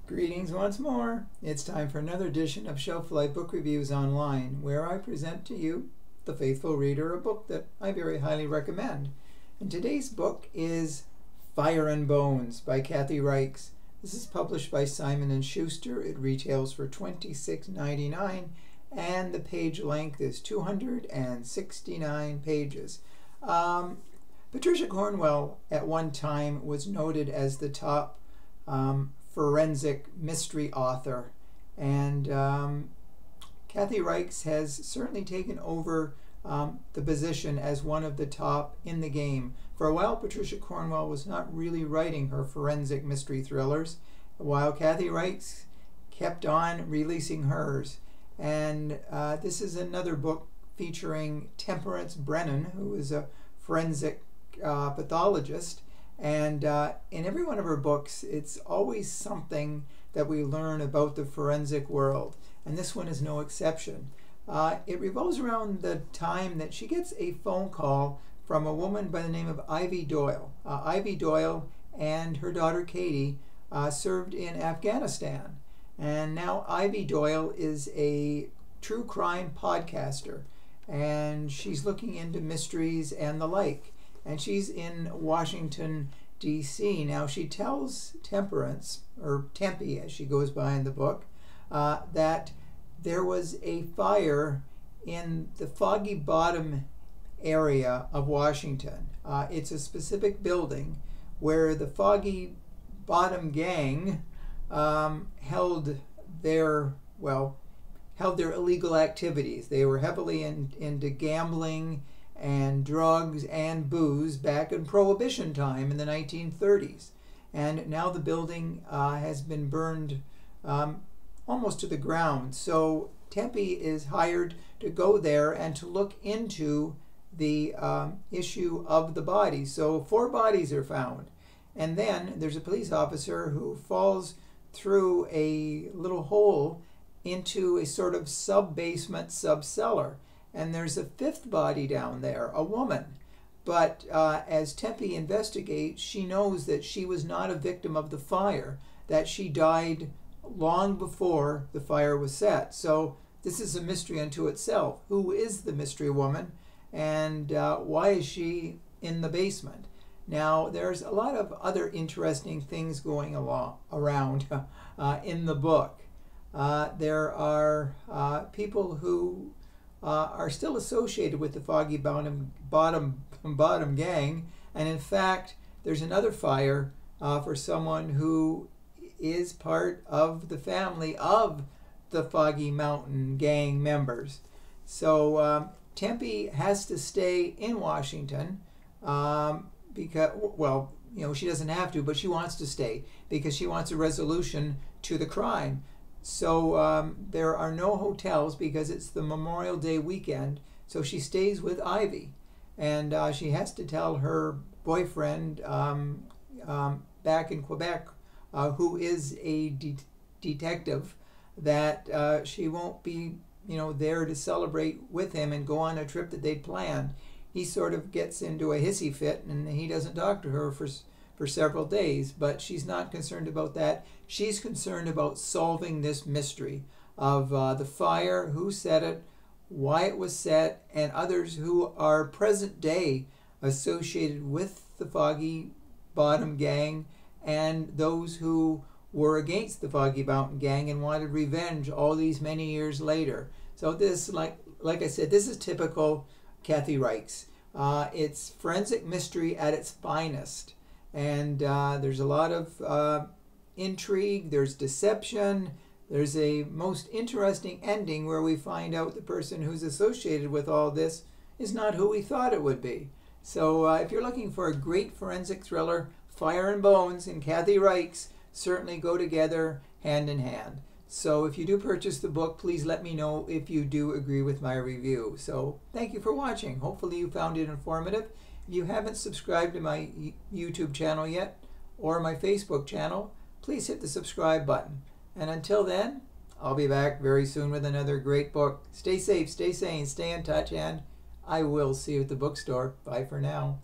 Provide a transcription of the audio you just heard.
Greetings once more. It's time for another edition of Shelf Life Book Reviews Online, where I present to you, the faithful reader, a book that I very highly recommend. And today's book is Fire and Bones by Kathy Reichs. This is published by Simon & Schuster. It retails for $26.99 and the page length is 269 pages. Patricia Cornwell at one time was noted as the top forensic mystery author, and Kathy Reichs has certainly taken over the position as one of the top in the game. For a while, Patricia Cornwell was not really writing her forensic mystery thrillers, while Kathy Reichs kept on releasing hers. And this is another book featuring Temperance Brennan, who is a forensic pathologist. And in every one of her books, it's always something that we learn about the forensic world. And this one is no exception. It revolves around the time that she gets a phone call from a woman by the name of Ivy Doyle. Ivy Doyle and her daughter Katie served in Afghanistan. And now Ivy Doyle is a true crime podcaster. And she's looking into mysteries and the like. And she's in Washington, D.C. Now, she tells Temperance, or Tempe as she goes by in the book, that there was a fire in the Foggy Bottom area of Washington. It's a specific building where the Foggy Bottom gang held their illegal activities. They were heavily into gambling and drugs and booze back in Prohibition time in the 1930s. And now the building has been burned almost to the ground. So Tempe is hired to go there and to look into the issue of the bodies. So 4 bodies are found. And then there's a police officer who falls through a little hole into a sort of sub-basement, sub-cellar. And there's a 5th body down there, a woman. But as Tempe investigates, she knows that she was not a victim of the fire, that she died long before the fire was set. So this is a mystery unto itself. Who is the mystery woman, and why is she in the basement? Now, there's a lot of other interesting things going around in the book. There are people who are still associated with the Foggy Bottom gang, and in fact there's another fire for someone who is part of the family of the Foggy Mountain gang members. So Tempe has to stay in Washington because, well, she doesn't have to, but she wants to stay because she wants a resolution to the crime. So there are no hotels because it's the Memorial Day weekend. So she stays with Ivy, and she has to tell her boyfriend back in Quebec, who is a detective, that she won't be, there to celebrate with him and go on a trip that they'd planned. He sort of gets into a hissy fit, and he doesn't talk to her for several days, but she's not concerned about that. She's concerned about solving this mystery of the fire, who set it, why it was set, and others who are present day associated with the Foggy Bottom gang, and those who were against the Foggy Mountain gang and wanted revenge all these many years later. So this, like I said, this is typical Kathy Reichs. It's forensic mystery at its finest. And there's a lot of intrigue, there's deception, there's a most interesting ending where we find out the person who's associated with all this is not who we thought it would be. So if you're looking for a great forensic thriller, Fire and Bones and Kathy Reichs certainly go together hand in hand. So if you do purchase the book, please let me know if you do agree with my review. So thank you for watching. Hopefully you found it informative. If you haven't subscribed to my YouTube channel yet, or my Facebook channel, please hit the subscribe button. And until then, I'll be back very soon with another great book. Stay safe, stay sane, stay in touch, and I will see you at the bookstore. Bye for now.